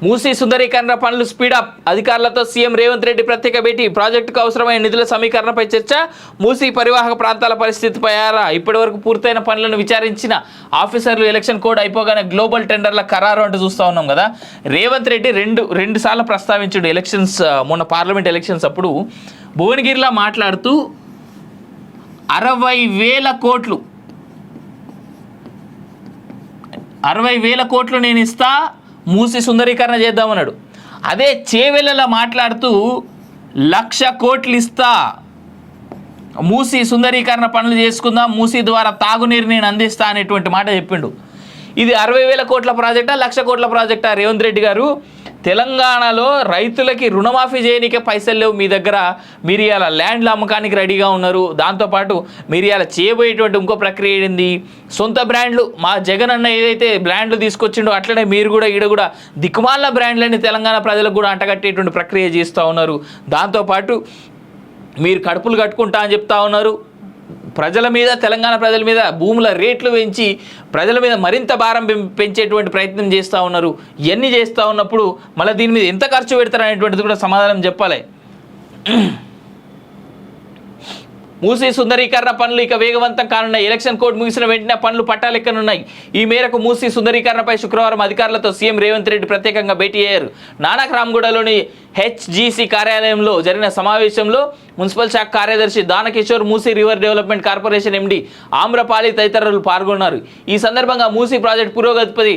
మూసీ సుందరీకరణ పనులు స్పీడప్, అధికారులతో సీఎం రేవంత్ రెడ్డి ప్రత్యేక భేటీ, ప్రాజెక్టుకు అవసరమైన నిధుల సమీకరణపై చర్చ, మూసీ పరివాహక ప్రాంతాల పరిస్థితిపై ఆరా, ఇప్పటివరకు పూర్తయిన పనులను విచారించిన ఆఫీసర్లు, ఎలక్షన్ కోడ్ అయిపోగానే గ్లోబల్ టెండర్ల ఖరారు అంటూ చూస్తూ ఉన్నాం కదా. రేవంత్ రెడ్డి రెండు సార్లు ప్రస్తావించాడు ఎలక్షన్స్, మొన్న పార్లమెంట్ ఎలక్షన్స్ అప్పుడు భువనగిరిలో మాట్లాడుతూ 60,000 కోట్లు 60,000 కోట్లు నేను ఇస్తా, మూసి సుందరీకరణ చేద్దామన్నాడు. అదే చేవెళ్ళలో మాట్లాడుతూ 1,00,000 కోట్లు ఇస్తా, మూసి సుందరీకరణ పనులు చేసుకుందాం, మూసి ద్వారా తాగునీరు నేను అందిస్తా అనేటువంటి మాట చెప్పిండు. ఇది 60,000 కోట్ల ప్రాజెక్టా, 1,00,000 కోట్ల ప్రాజెక్టా? రేవంత్ రెడ్డి గారు, తెలంగాణలో రైతులకి రుణమాఫీ చేయనికే పైసలు లేవు మీ దగ్గర, మీరు ఇవాళ ల్యాండ్ల అమ్మకానికి రెడీగా ఉన్నారు. దాంతోపాటు మీరు ఇవాళ చేయబోయేటువంటి ఇంకో ప్రక్రియ ఏంది, సొంత బ్రాండ్లు. మా జగన్ అన్న ఏదైతే బ్రాండ్లు తీసుకొచ్చిండో అట్లనే మీరు కూడా ఈడ కూడా దిక్కుమాల బ్రాండ్లని తెలంగాణ ప్రజలకు కూడా అంటగట్టేటువంటి ప్రక్రియ చేస్తూ ఉన్నారు. దాంతోపాటు మీరు కడుపులు కట్టుకుంటా అని చెప్తా ఉన్నారు. ప్రజల మీద, తెలంగాణ ప్రజల మీద భూముల రేట్లు పెంచి ప్రజల మీద మరింత భారం పెంచేటువంటి ప్రయత్నం చేస్తూ ఉన్నారు. ఇవన్నీ చేస్తూ ఉన్నప్పుడు మళ్ళీ దీని మీద ఎంత ఖర్చు పెడతారనేటువంటిది కూడా సమాధానం చెప్పాలి. మూసీ సుందరీకరణ పనులు ఇక వేగవంతం కానున్నాయి. ఎలక్షన్ కోడ్ ముగిసిన వెంటనే పనులు పట్టాలెక్కనున్నాయి. ఈ మేరకు మూసీ సుందరీకరణపై శుక్రవారం అధికారులతో సీఎం రేవంత్ రెడ్డి ప్రత్యేకంగా భేటీ అయ్యారు. నానక్ రామ్గూడలోని హెచ్జీసీ కార్యాలయంలో జరిగిన సమావేశంలో మున్సిపల్ శాఖ కార్యదర్శి Danakishore, Musi river development corporation MD Amrapali తదితరులు పాల్గొన్నారు. ఈ సందర్భంగా మూసీ ప్రాజెక్టు పురోగతిపై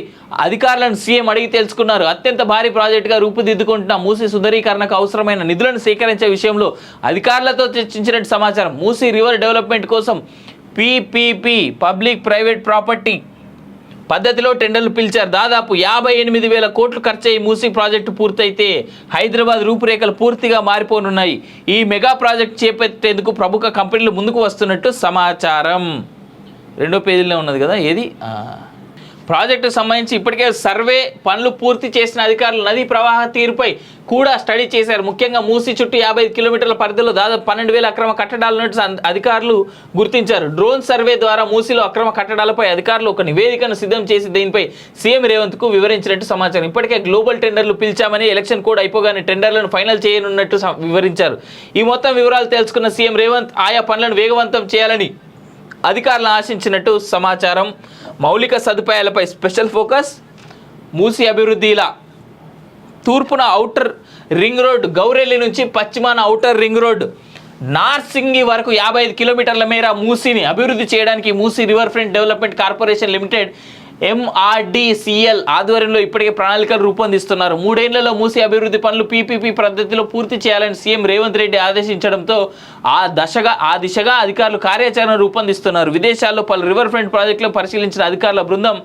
అధికారులను సీఎం అడిగి తెలుసుకున్నారు. అత్యంత భారీ ప్రాజెక్టుగా రూపుదిద్దుకుంటున్న మూసీ సుందరీకరణకు అవసరమైన నిధులను సేకరించే విషయంలో అధికారులతో చర్చించినట్టు సమాచారం. మూసీ రివర్ డెవలప్మెంట్ కోసం పీపీపీ, పబ్లిక్ ప్రైవేట్ ప్రాపర్టీ పద్ధతిలో టెండర్లు పిలిచారు. దాదాపు 58,000 కోట్లు ఖర్చయి మూసీ ప్రాజెక్టు పూర్తయితే హైదరాబాద్ రూపురేఖలు పూర్తిగా మారిపోనున్నాయి. ఈ మెగా ప్రాజెక్ట్ చేపట్టేందుకు ప్రముఖ కంపెనీలు ముందుకు వస్తున్నట్టు సమాచారం. 2వ పేజీలో ఉన్నది కదా. ఏది ప్రాజెక్టుకు సంబంధించి ఇప్పటికే సర్వే పనులు పూర్తి చేసిన అధికారులు నదీ ప్రవాహ తీరుపై కూడా స్టడీ చేశారు. ముఖ్యంగా మూసీ చుట్టూ 55 కిలోమీటర్ల పరిధిలో దాదాపు 12,000 అక్రమ కట్టడాలు ఉన్నట్టు అధికారులు గుర్తించారు. డ్రోన్ సర్వే ద్వారా మూసీలో అక్రమ కట్టడాలపై అధికారులు ఒక నివేదికను సిద్ధం చేసి దీనిపై సీఎం రేవంత్కు వివరించినట్టు సమాచారం. ఇప్పటికే గ్లోబల్ టెండర్లు పిలిచామని, ఎలక్షన్ కోడ్ అయిపోగానే టెండర్లను ఫైనల్ చేయనున్నట్టు వివరించారు. ఈ మొత్తం వివరాలు తెలుసుకున్న సీఎం రేవంత్ ఆయా పనులను వేగవంతం చేయాలని అధికారులను ఆశించినట్టు సమాచారం. మౌలిక సదుపాయాలపై స్పెషల్ ఫోకస్. మూసీ అభివృద్ధిలా తూర్పున ఔటర్ రింగ్ రోడ్, గౌరెల్లి నుంచి పశ్చిమాన ఔటర్ రింగ్ రోడ్, నార్సింగి వరకు 55 కిలోమీటర్ల మేర మూసీని అభివృద్ధి చేయడానికి Musi river front development corporation limited MRDCL ఆధ్వర్యంలో ఇప్పటికే ప్రణాళికలు రూపొందిస్తున్నారు. 3 ఏళ్లలో మూసీ అభివృద్ధి పనులు పీపీపీ పద్ధతిలో పూర్తి చేయాలని సీఎం రేవంత్ రెడ్డి ఆదేశించడంతో ఆ దిశగా అధికారులు కార్యాచరణ రూపొందిస్తున్నారు. విదేశాల్లో పలు రివర్ ఫ్రంట్ ప్రాజెక్టులను పరిశీలించిన అధికారుల బృందం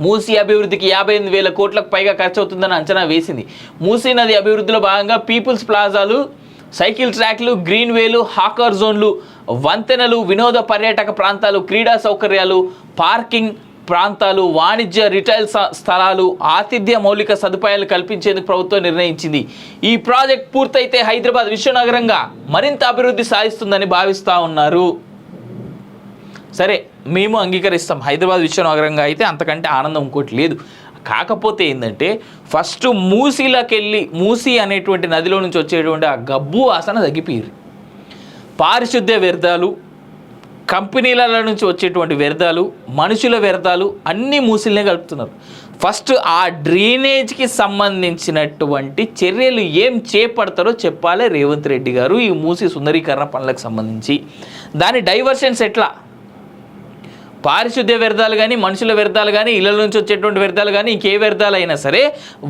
మూసీ అభివృద్ధికి 58,000 కోట్లకు పైగా ఖర్చు అవుతుందని అంచనా వేసింది. మూసీ నది అభివృద్ధిలో భాగంగా పీపుల్స్ ప్లాజాలు, సైకిల్ ట్రాక్లు, గ్రీన్ వేలు, హాకర్ జోన్లు, వంతెనలు, వినోద పర్యాటక ప్రాంతాలు, క్రీడా సౌకర్యాలు, పార్కింగ్ ప్రాంతాలు, వాణిజ్య రిటైల్ స్థలాలు, ఆతిథ్య మౌలిక సదుపాయాలు కల్పించేందుకు ప్రభుత్వం నిర్ణయించింది. ఈ ప్రాజెక్ట్ పూర్తయితే హైదరాబాద్ విశ్వనగరంగా మరింత అభివృద్ధి సాధిస్తుందని భావిస్తూ ఉన్నారు. సరే, మేము అంగీకరిస్తాం, హైదరాబాద్ విశ్వనగరంగా అయితే అంతకంటే ఆనందం ఇంకోటి లేదు. కాకపోతే ఏంటంటే ఫస్ట్ మూసీలోకి వెళ్ళి మూసీ అనేటువంటి నదిలో నుంచి వచ్చేటువంటి ఆ గబ్బు వాసన తగ్గిపోయి, పారిశుద్ధ్య వ్యర్థాలు, కంపెనీల నుంచి వచ్చేటువంటి వ్యర్థాలు, మనుషుల వ్యర్థాలు అన్నీ మూసీలనే కలుపుతున్నారు. ఫస్ట్ ఆ డ్రైనేజ్కి సంబంధించినటువంటి చర్యలు ఏం చేపడతారో చెప్పాలి రేవంత్ రెడ్డి గారు. ఈ మూసీ సుందరీకరణ పనులకు సంబంధించి దాని డైవర్షన్స్ ఎట్లా, పారిశుద్ధ్య వ్యర్థాలు కానీ, మనుషుల వ్యర్థాలు కానీ, ఇళ్ళ నుంచి వచ్చేటువంటి వ్యర్థాలు కానీ, ఇంకే వ్యర్థాలు అయినా సరే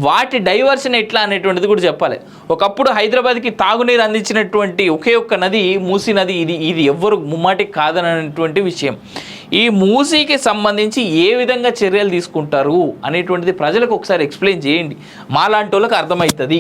వాటి డైవర్షన్ ఎట్లా అనేటువంటిది కూడా చెప్పాలి. ఒకప్పుడు హైదరాబాద్కి తాగునీరు అందించినటువంటి ఒకే ఒక్క నది మూసీ నది. ఇది ఎవ్వరు ముమ్మాటికి కాదనేటువంటి విషయం. ఈ మూసీకి సంబంధించి ఏ విధంగా చర్యలు తీసుకుంటారు అనేటువంటిది ప్రజలకు ఒకసారి ఎక్స్ప్లెయిన్ చేయండి, మాలాంటి వాళ్ళకి అర్థమవుతుంది.